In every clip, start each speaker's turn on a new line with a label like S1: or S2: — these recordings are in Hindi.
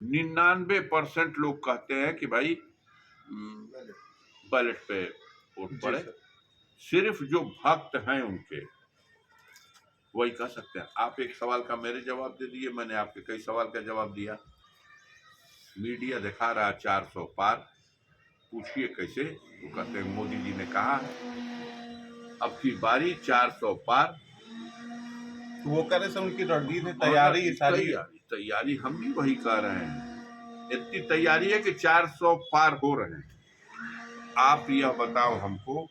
S1: 99% लोग कहते हैं कि भाई बैलेट पे वोट पड़े। सिर्फ जो भक्त हैं उनके वही कह सकते हैं। आप एक सवाल का मेरे जवाब दे दिए, मैंने आपके कई सवाल का जवाब दिया। मीडिया दिखा रहा 400 पार, पूछिए कैसे? वो कहते हैं मोदी जी ने कहा है। अब की बारी 400 पार।
S2: तो वो कह रहे सर उनकी रणनीति तैयारी सारी
S1: तैयारी हम भी वही कह रहे हैं। इतनी तैयारी है कि 400 पार हो रहे हैं। आप यह बताओ हमको।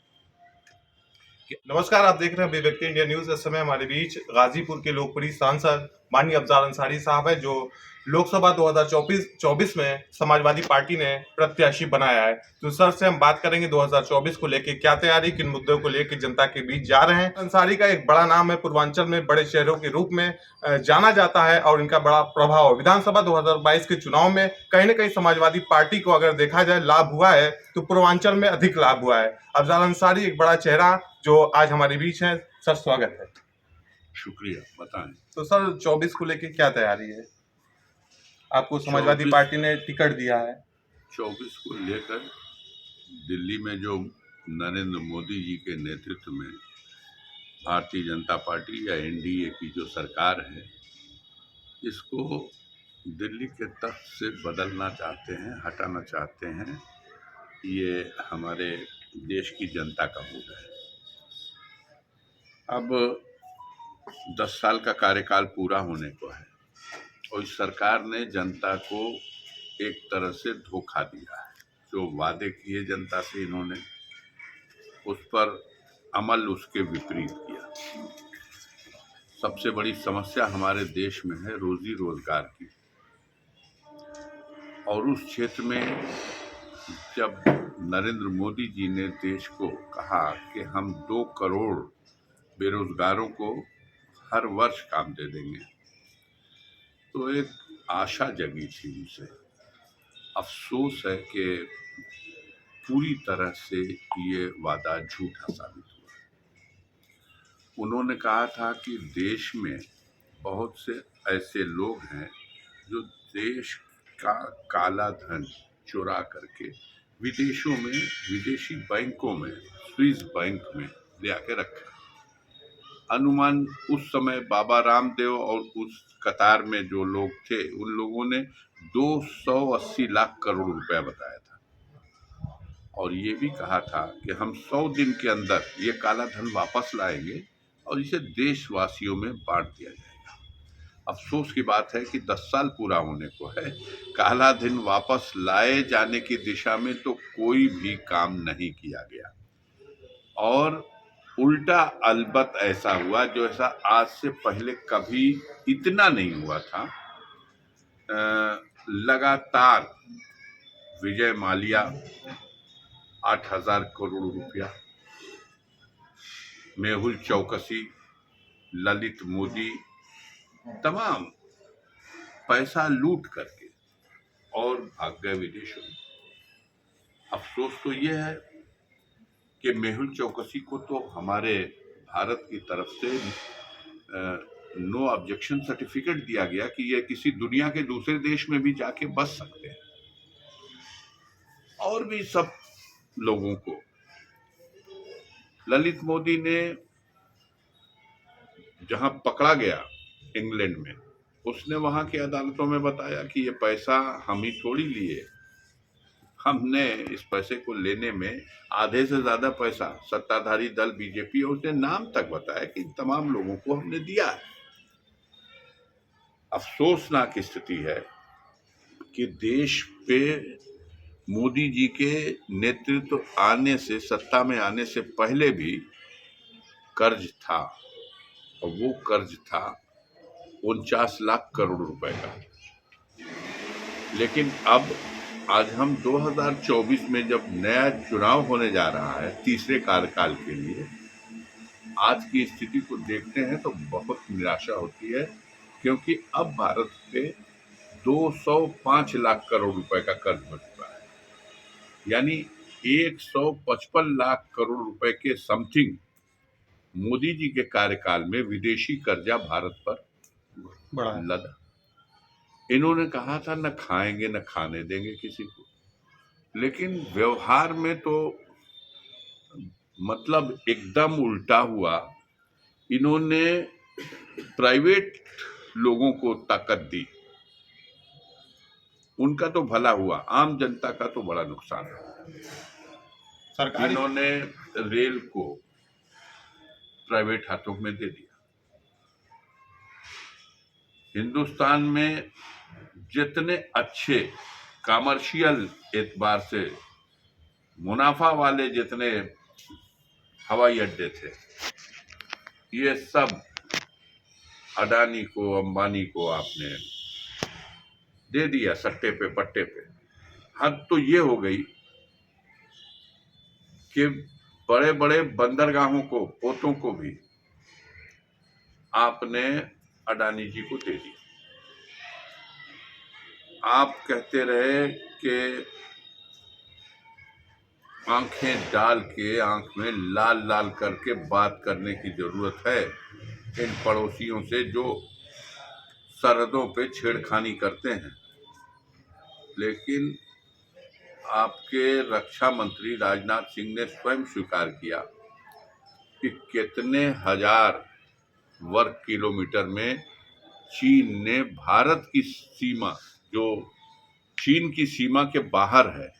S2: नमस्कार, आप देख रहे हैं अभिव्यक्ति इंडिया न्यूज। इस समय हमारे बीच गाजीपुर के लोकप्रिय सांसद माननीय अफजाल अंसारी साहब है, जो लोकसभा 2024 में समाजवादी पार्टी ने प्रत्याशी बनाया है। तो सर से हम बात करेंगे 2024 को लेके क्या तैयारी, किन मुद्दों को लेकर जनता के बीच जा रहे हैं। अंसारी का एक बड़ा नाम है, पूर्वांचल में बड़े शहरों के रूप में जाना जाता है और इनका बड़ा प्रभाव विधानसभा 2022 के चुनाव में कहीं ना कहीं समाजवादी पार्टी को अगर देखा जाए लाभ हुआ है तो पूर्वांचल में अधिक लाभ हुआ है। अफजाल अंसारी एक बड़ा चेहरा जो आज हमारे बीच है। सर स्वागत है।
S1: शुक्रिया, बताएं।
S2: तो सर 24 को लेके क्या तैयारी है? आपको समाजवादी पार्टी ने टिकट दिया है।
S1: 24 को लेकर दिल्ली में जो नरेंद्र मोदी जी के नेतृत्व में भारतीय जनता पार्टी या एनडीए की जो सरकार है, इसको दिल्ली के तख्त से बदलना चाहते हैं, हटाना चाहते हैं। ये हमारे देश की जनता का मूड है। अब 10 साल का कार्यकाल पूरा होने को है और इस सरकार ने जनता को एक तरह से धोखा दिया है। जो वादे किए जनता से इन्होंने, उस पर अमल उसके विपरीत किया। सबसे बड़ी समस्या हमारे देश में है रोजी रोजगार की, और उस क्षेत्र में जब नरेंद्र मोदी जी ने देश को कहा कि हम 2 करोड़ बेरोजगारों को हर वर्ष काम दे देंगे, तो एक आशा जगी थी उनसे। अफसोस है कि पूरी तरह से ये वादा झूठा साबित हुआ। उन्होंने कहा था कि देश में बहुत से ऐसे लोग हैं जो देश का काला धन चुरा करके विदेशों में, विदेशी बैंकों में, स्विस बैंक में ले आके रखा। अनुमान उस समय बाबा रामदेव और उस कतार में जो लोग थे, उन लोगों ने 280 लाख करोड़ रुपया बताया था, और ये भी कहा था कि हम 100 दिन के अंदर ये काला धन वापस लाएंगे और इसे देशवासियों में बांट दिया जाएगा। अफसोस की बात है कि 10 साल पूरा होने को है, काला धन वापस लाए जाने की दिशा में तो कोई भी काम नहीं किया गया, और उल्टा अलबत ऐसा हुआ जो ऐसा आज से पहले कभी इतना नहीं हुआ था। लगातार विजय माल्या 8,000 करोड़ रुपया, मेहुल चौकसी, ललित मोदी, तमाम पैसा लूट करके और भाग गए विदेशों में। अफसोस तो यह है कि मेहुल चौकसी को तो हमारे भारत की तरफ से नो ऑब्जेक्शन सर्टिफिकेट दिया गया कि ये किसी दुनिया के दूसरे देश में भी जाके बस सकते हैं, और भी सब लोगों को। ललित मोदी ने जहां पकड़ा गया इंग्लैंड में, उसने वहां की अदालतों में बताया कि ये पैसा हम ही थोड़ी लिए, हमने इस पैसे को लेने में आधे से ज्यादा पैसा सत्ताधारी दल बीजेपी, और उसने नाम तक बताया कि इन तमाम लोगों को हमने दिया है। अफसोसनाक स्थिति है कि देश पे मोदी जी के नेतृत्व आने से, सत्ता में आने से पहले भी कर्ज था, और वो कर्ज था 49 लाख करोड़ रुपए का। लेकिन अब आज हम 2024 में जब नया चुनाव होने जा रहा है तीसरे कार्यकाल के लिए, आज की स्थिति को देखते हैं तो बहुत निराशा होती है, क्योंकि अब भारत पे 205 लाख करोड़ रुपए का कर्ज बन चुका है। यानी 155 लाख करोड़ रुपए के समथिंग मोदी जी के कार्यकाल में विदेशी कर्जा भारत पर लदा। इन्होंने कहा था न खाएंगे न खाने देंगे किसी को, लेकिन व्यवहार में तो मतलब एकदम उल्टा हुआ। इन्होंने प्राइवेट लोगों को ताकत दी, उनका तो भला हुआ, आम जनता का तो बड़ा नुकसान हुआ।
S2: सरकारी
S1: इन्होंने रेल को प्राइवेट हाथों में दे दिया। हिंदुस्तान में जितने अच्छे कमर्शियल एतबार से मुनाफा वाले जितने हवाई अड्डे थे, ये सब अडानी को, अंबानी को आपने दे दिया सट्टे पे पट्टे पे। हद तो ये हो गई कि बड़े बड़े बंदरगाहों को, पोतों को भी आपने अडानी जी को दे दिया। आप कहते रहे कि आंखें डाल के, आंख में लाल लाल करके बात करने की जरूरत है इन पड़ोसियों से जो सरहदों पे छेड़खानी करते हैं। लेकिन आपके रक्षा मंत्री राजनाथ सिंह ने स्वयं स्वीकार किया कि कितने हजार वर्ग किलोमीटर में चीन ने भारत की सीमा, जो चीन की सीमा के बाहर है,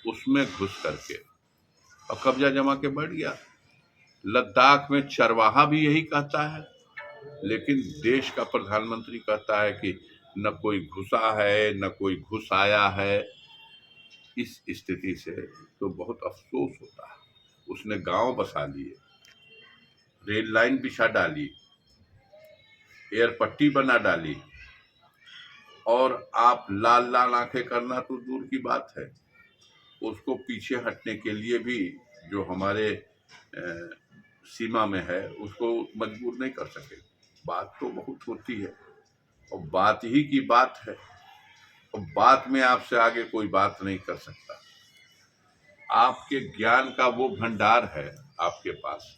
S1: उसमें घुस करके और कब्जा जमा के बैठ गया। लद्दाख में चरवाहा भी यही कहता है, लेकिन देश का प्रधानमंत्री कहता है कि न कोई घुसा है न कोई घुस आया है। इस स्थिति से तो बहुत अफसोस होता है। उसने गांव बसा लिए, रेल लाइन बिछा डाली, एयर पट्टी बना डाली, और आप लाल लाल आंखें करना तो दूर की बात है, उसको पीछे हटने के लिए भी जो हमारे सीमा में है उसको मजबूर नहीं कर सके। बात तो बहुत होती है और बात ही की बात है, और बात में आपसे आगे कोई बात नहीं कर सकता। आपके ज्ञान का वो भंडार है आपके पास,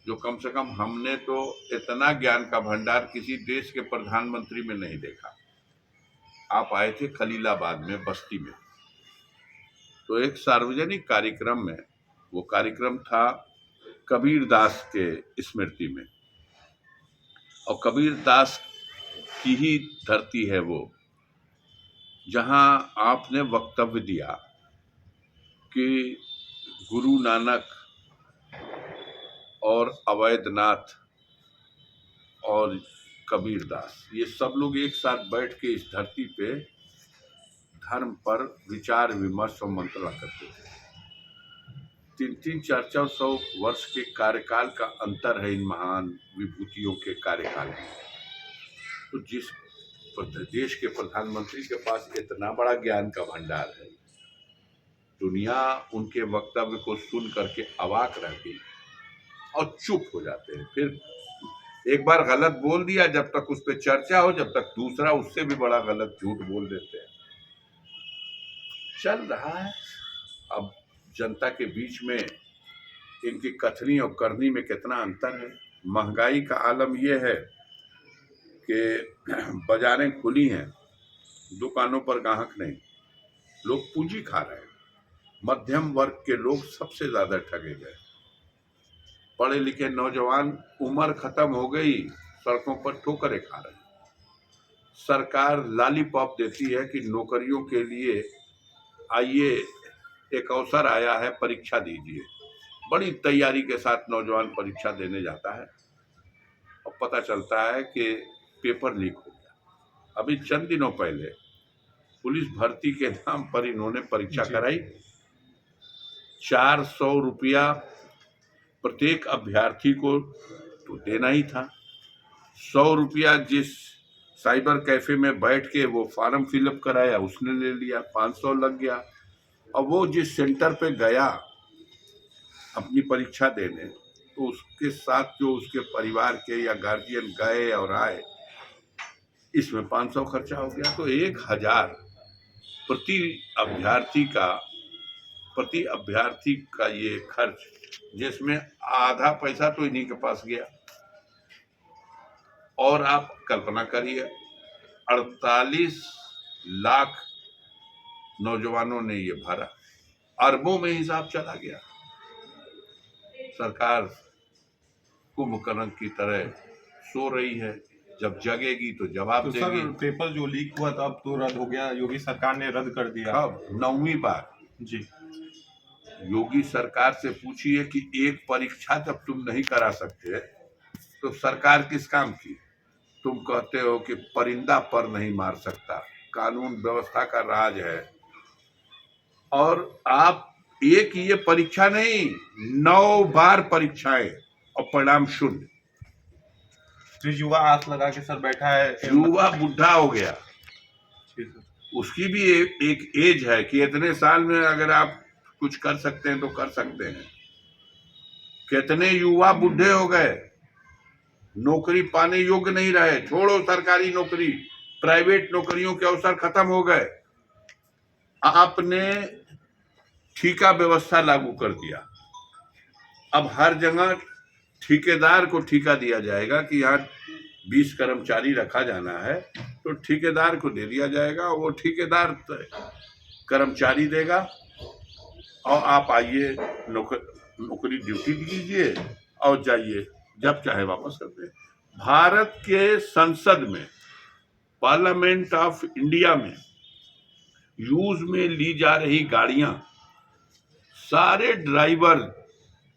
S1: जो कम से कम हमने तो इतना ज्ञान का भंडार किसी देश के प्रधानमंत्री में नहीं देखा। आप आए थे खलीलाबाद में, बस्ती में, तो एक सार्वजनिक कार्यक्रम में, वो कार्यक्रम था कबीर दास के स्मृति में, और कबीर दास की ही धरती है वो, जहां आपने वक्तव्य दिया कि गुरु नानक और अवैधनाथ और कबीर दास, ये सब लोग एक साथ बैठ के इस धरती पे धर्म पर विचार विमर्श और मंत्रणा करते थे। 300-400 वर्ष के कार्यकाल का अंतर है इन महान विभूतियों के कार्यकाल में। तो जिस देश के प्रधानमंत्री के पास इतना बड़ा ज्ञान का भंडार है, दुनिया उनके वक्तव्य को सुन करके अवाक रह गई और चुप हो जाते हैं। फिर एक बार गलत बोल दिया, जब तक उस पर चर्चा हो, जब तक दूसरा उससे भी बड़ा गलत झूठ बोल देते हैं। चल रहा है। अब जनता के बीच में इनकी कथनी और करनी में कितना अंतर है। महंगाई का आलम यह है कि बाजारें खुली हैं, दुकानों पर ग्राहक नहीं, लोग पूंजी खा रहे हैं। मध्यम वर्ग के लोग सबसे ज्यादा ठगे गए। पढ़े लिखे नौजवान, उम्र खत्म हो गई, सड़कों पर ठोकरें खा रहे हैं। सरकार लॉलीपॉप देती है कि नौकरियों के लिए आइए, एक अवसर आया है, परीक्षा दीजिए। बड़ी तैयारी के साथ नौजवान परीक्षा देने जाता है और पता चलता है कि पेपर लीक हो गया। अभी चंद दिनों पहले पुलिस भर्ती के नाम पर इन्होंने परीक्षा कराई। 400 रुपया प्रत्येक अभ्यर्थी को तो देना ही था। 100 रुपया जिस साइबर कैफे में बैठ के वो फॉर्म फिलअप कराया उसने ले लिया, 500 लग गया। और वो जिस सेंटर पे गया अपनी परीक्षा देने, तो उसके साथ जो उसके परिवार के या गार्जियन गए और आए, इसमें 500 खर्चा हो गया। तो 1000 प्रति अभ्यर्थी का ये खर्च, जिसमें आधा पैसा तो इन्हीं के पास गया। और आप कल्पना करिए, 48 लाख नौजवानों ने ये भरा, अरबों में हिसाब चला गया। सरकार कुंभकर्ण की तरह सो रही है, जब जगेगी तो जवाब
S2: तो सर
S1: देगी।
S2: पेपर जो लीक हुआ था अब तो रद्द हो गया, योगी सरकार ने रद्द कर दिया।
S1: अब 9वीं बार
S2: जी।
S1: योगी सरकार से पूछिए कि एक परीक्षा जब तुम नहीं करा सकते तो सरकार किस काम की। तुम कहते हो कि परिंदा पर नहीं मार सकता, कानून व्यवस्था का राज है, और आप एक ये परीक्षा नहीं 9 बार परीक्षाएं और परिणाम शून्य।
S2: तो युवा आस लगा के सर बैठा है।
S1: युवा बुढ़ा हो गया,
S2: जी सर।
S1: उसकी भी एक एज है कि इतने साल में अगर आप कुछ कर सकते हैं तो कर सकते हैं। कितने युवा बुढ़े हो गए, नौकरी पाने योग्य नहीं रहे, छोड़ो सरकारी नौकरी, प्राइवेट नौकरियों के अवसर खत्म हो गए। आपने ठेका व्यवस्था लागू कर दिया, अब हर जगह ठेकेदार को ठेका दिया जाएगा कि यहाँ 20 कर्मचारी रखा जाना है तो ठेकेदार को दे दिया जाएगा, वो ठेकेदार कर्मचारी देगा और आप आइए नौकरी ड्यूटी दीजिए और जाइए, जब चाहे वापस कर दे। भारत के संसद में, पार्लियामेंट ऑफ इंडिया में यूज में ली जा रही गाड़ियां, सारे ड्राइवर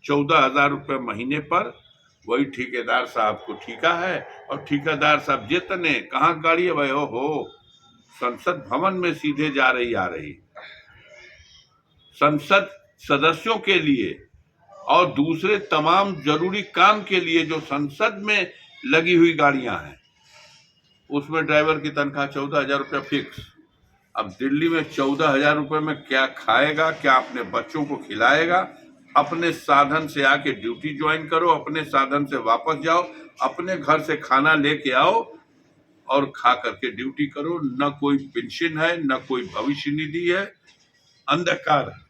S1: 14,000 रुपये महीने पर, वही ठेकेदार साहब को ठेका है, और ठेकेदार साहब जितने कहाँ गाड़ी है भाई, हो संसद भवन में सीधे जा रही आ रही, संसद सदस्यों के लिए और दूसरे तमाम जरूरी काम के लिए जो संसद में लगी हुई गाड़ियां हैं, उसमें ड्राइवर की तनख्वाह 14,000 रुपये फिक्स। अब दिल्ली में 14,000 रुपये में क्या खाएगा, क्या अपने बच्चों को खिलाएगा। अपने साधन से आके ड्यूटी ज्वाइन करो, अपने साधन से वापस जाओ, अपने घर से खाना लेके आओ और खा करके ड्यूटी करो। न कोई पेंशन है, न कोई भविष्य निधि है, अंधकार है।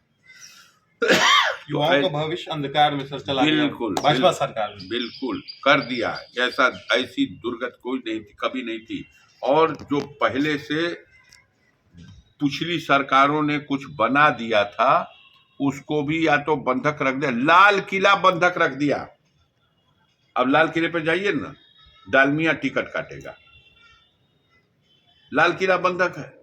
S2: युवाओं का भविष्य अंधकार में सर चला गया भाजपा सरकार ने।
S1: बिल्कुल कर दिया है, ऐसा ऐसी दुर्गत कोई नहीं थी, कभी नहीं थी। और जो पहले से पिछली सरकारों ने कुछ बना दिया था उसको भी या तो बंधक रख दिया, लाल किला बंधक रख दिया। अब लाल किले पे जाइए ना, डालमिया टिकट काटेगा, लाल किला बंधक है।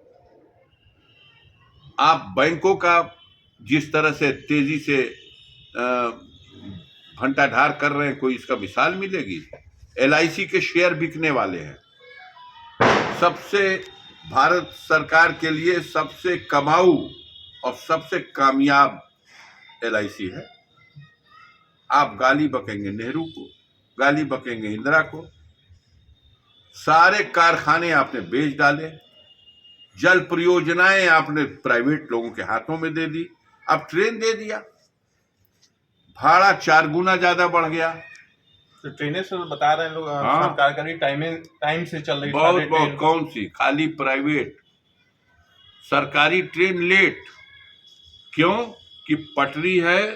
S1: आप बैंकों का जिस तरह से तेजी से भंटाढार कर रहे हैं, कोई इसका मिसाल मिलेगी। LIC के शेयर बिकने वाले हैं, सबसे भारत सरकार के लिए सबसे कमाऊ और सबसे कामयाब LIC है। आप गाली बकेंगे नेहरू को, गाली बकेंगे इंदिरा को, सारे कारखाने आपने बेच डाले, जल परियोजनाएं आपने प्राइवेट लोगों के हाथों में दे दी, अब ट्रेन दे दिया, भाड़ा 4 गुना ज्यादा बढ़ गया।
S2: तो ट्रेनें सर बता रहे हैं लोग,
S1: हाँ।
S2: सरकार का टाइम से चल रही,
S1: बहुत कौन सी, खाली प्राइवेट, सरकारी ट्रेन लेट। क्यों? कि पटरी है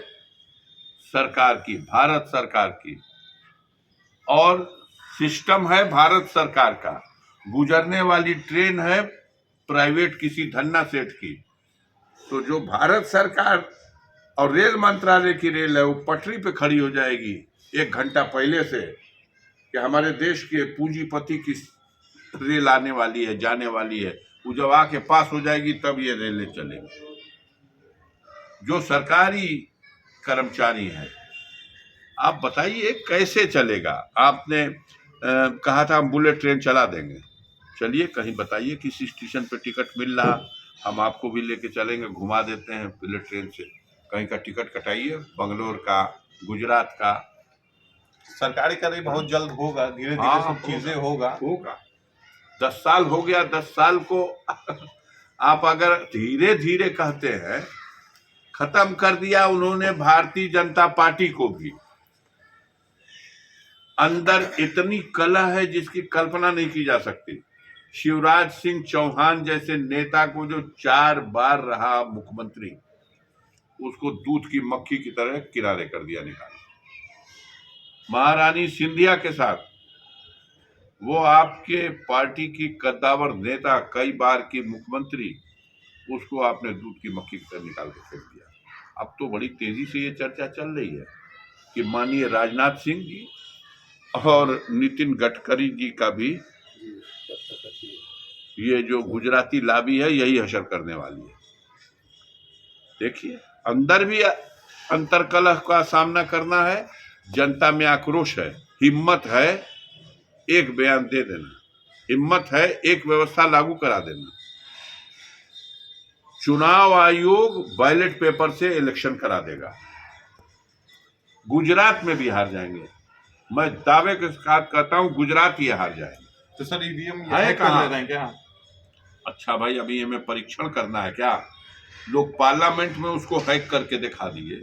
S1: सरकार की, भारत सरकार की, और सिस्टम है भारत सरकार का, गुजरने वाली ट्रेन है प्राइवेट किसी धन्ना सेठ की। तो जो भारत सरकार और रेल मंत्रालय की रेल है वो पटरी पे खड़ी हो जाएगी 1 घंटा पहले से कि हमारे देश के पूंजीपति की रेल आने वाली है, जाने वाली है। वो जब आके पास हो जाएगी तब ये रेलें चलेंगी। जो सरकारी कर्मचारी हैं, आप बताइए कैसे चलेगा। आपने कहा था हम बुलेट ट्रेन चला देंगे, चलिए कहीं बताइए किस स्टेशन पे टिकट मिल रहा, हम आपको भी लेके चलेंगे, घुमा देते हैं बुलेट ट्रेन से। कहीं का टिकट कटाइए, बंगलोर का, गुजरात का।
S2: सरकारी कर रही, बहुत जल्द होगा, धीरे धीरे
S1: हाँ,
S2: सब चीजें होगा।
S1: 10 साल हो गया, 10 साल को आप अगर धीरे धीरे कहते हैं, खत्म कर दिया उन्होंने भारतीय जनता पार्टी को भी। अंदर इतनी कला है जिसकी कल्पना नहीं की जा सकती। शिवराज सिंह चौहान जैसे नेता को जो 4 बार रहा मुख्यमंत्री, उसको दूध की मक्खी की तरह किनारे कर दिया, निकाल। महारानी सिंधिया के साथ वो आपके पार्टी की कद्दावर नेता, कई बार की मुख्यमंत्री, उसको आपने दूध की मक्खी की तरह निकाल के फेंक दिया। अब तो बड़ी तेजी से ये चर्चा चल रही है कि माननीय राजनाथ सिंह जी और नितिन गडकरी जी का भी ये जो गुजराती लाबी है यही हशर करने वाली है। देखिए, अंदर भी अंतर्कलह का सामना करना है, जनता में आक्रोश है, हिम्मत है एक बयान दे देना, हिम्मत है एक व्यवस्था लागू करा देना। चुनाव आयोग बैलेट पेपर से इलेक्शन करा देगा। गुजरात में भी हार जाएंगे, मैं दावे के साथ कहता हूं गुजरात ही हार जाएंगे।
S2: तो सर ईवीएम
S1: है
S2: कर
S1: कहाँ?
S2: ले रहे हैं क्या?
S1: अच्छा भाई, अभी हमें परीक्षण करना है क्या? लोग पार्लियामेंट में उसको हैक करके दिखा दिए,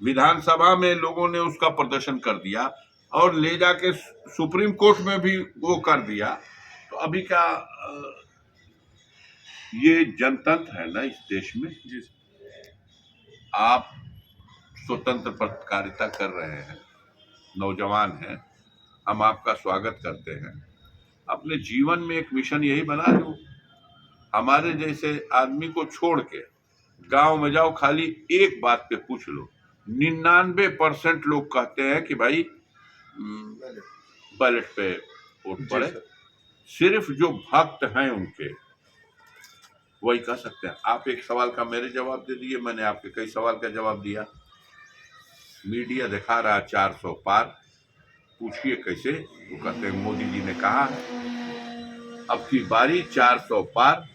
S1: विधानसभा में लोगों ने उसका प्रदर्शन कर दिया और ले जाके सुप्रीम कोर्ट में भी वो कर दिया। तो अभी क्या ये जनतंत्र है ना इस देश में?
S2: जी
S1: आप स्वतंत्र पत्रकारिता कर रहे हैं, नौजवान हैं, हम आपका स्वागत करते हैं। अपने जीवन में एक मिशन यही बना लो, हमारे जैसे आदमी को छोड़ के गांव में जाओ, खाली एक बात पे पूछ लो, 99% लोग कहते हैं कि भाई बैलेट पे वोट पड़े। सिर्फ जो भक्त हैं उनके वही कह सकते हैं। आप एक सवाल का मेरे जवाब दे दिए, मैंने आपके कई सवाल का जवाब दिया। मीडिया दिखा रहा 400 पार, पूछिए कैसे? वो कहते हैं मोदी जी ने कहा अब की बारी 400 पार।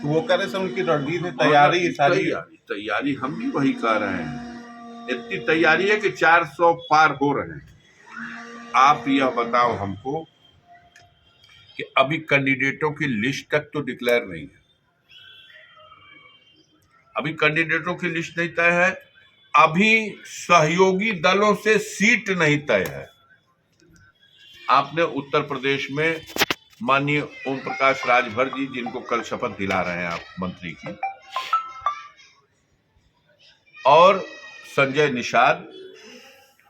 S2: वो कह रहे सर उनकी रणनीति तैयारी सारी
S1: तैयारी हम भी वही कह रहे हैं, इतनी तैयारी है कि 400 पार हो रहे हैं। आप यह बताओ हमको कि अभी कैंडिडेटों की लिस्ट तक तो डिक्लेयर नहीं है, अभी कैंडिडेटों की लिस्ट नहीं तय है, अभी सहयोगी दलों से सीट नहीं तय है। आपने उत्तर प्रदेश में माननीय ओम प्रकाश राजभर जी, जिनको कल शपथ दिला रहे हैं आप मंत्री की, और संजय निषाद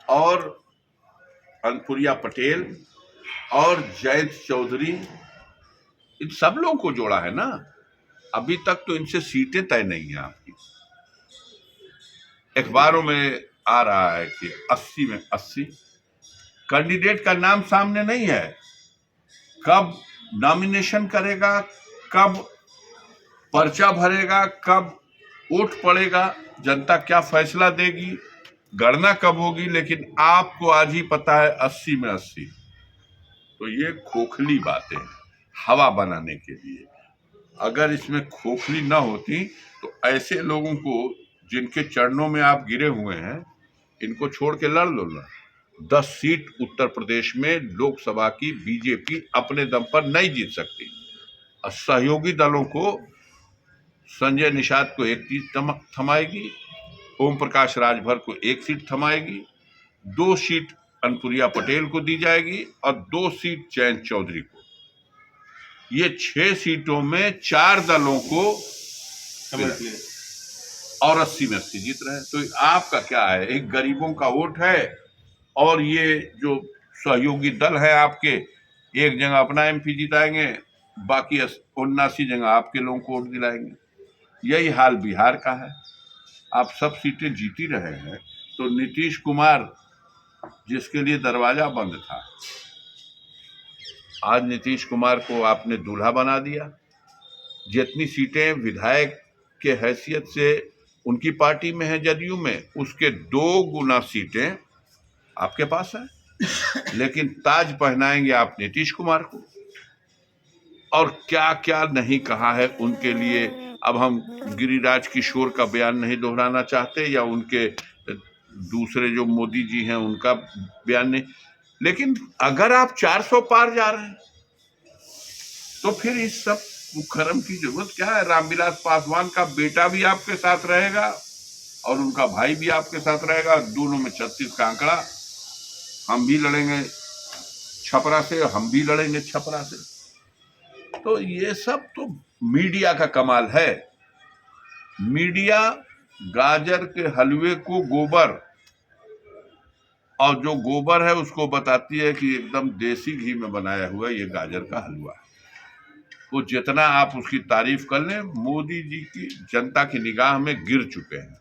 S1: और अनुप्रिया पटेल और जयंत चौधरी, इन सब लोगों को जोड़ा है ना। अभी तक तो इनसे सीटें तय नहीं है आपकी। अखबारों में आ रहा है कि 80 में 80 कैंडिडेट का नाम सामने नहीं है। कब नॉमिनेशन करेगा, कब पर्चा भरेगा, कब वोट पड़ेगा, जनता क्या फैसला देगी, गणना कब होगी, लेकिन आपको आज ही पता है 80 में 80। तो ये खोखली बातें हैं हवा बनाने के लिए। अगर इसमें खोखली ना होती तो ऐसे लोगों को जिनके चरणों में आप गिरे हुए हैं, इनको छोड़ के लड़ लो ना। 10 सीट उत्तर प्रदेश में लोकसभा की बीजेपी अपने दम पर नहीं जीत सकती। और सहयोगी दलों को, संजय निषाद को 1 सीट थमाएगी, ओम प्रकाश राजभर को 1 सीट थमाएगी, 2 सीट अनुप्रिया पटेल को दी जाएगी और 2 सीट जयंत चौधरी को। ये 6 सीटों में 4 दलों को और 80 में 80 जीत रहे हैं। तो आपका क्या है? एक गरीबों का वोट है और ये जो सहयोगी दल है आपके, एक जगह अपना एमपी जिताएंगे, बाकी 79 जगह आपके लोगों को वोट दिलाएंगे। यही हाल बिहार का है। आप सब सीटें जीती रहे हैं, तो नीतीश कुमार जिसके लिए दरवाजा बंद था, आज नीतीश कुमार को आपने दूल्हा बना दिया। जितनी सीटें विधायक के हैसियत से उनकी पार्टी में है जदयू में, उसके 2 गुना सीटें आपके पास है। लेकिन ताज पहनाएंगे आप नीतीश कुमार को। और क्या क्या नहीं कहा है उनके लिए। अब हम गिरिराज किशोर का बयान नहीं दोहराना चाहते, या उनके दूसरे जो मोदी जी हैं उनका बयान नहीं, लेकिन अगर आप 400 पार जा रहे हैं तो फिर इस सब मुखरम की जरूरत क्या है? रामविलास पासवान का बेटा भी आपके साथ रहेगा और उनका भाई भी आपके साथ रहेगा, दोनों में 36 का आंकड़ा। हम भी लड़ेंगे छपरा से, हम भी लड़ेंगे छपरा से। तो ये सब तो मीडिया का कमाल है। मीडिया गाजर के हलवे को गोबर और जो गोबर है उसको बताती है कि एकदम देसी घी में बनाया हुआ ये गाजर का हलवा है। वो जितना आप उसकी तारीफ कर लें, मोदी जी की जनता की निगाह में गिर चुके हैं।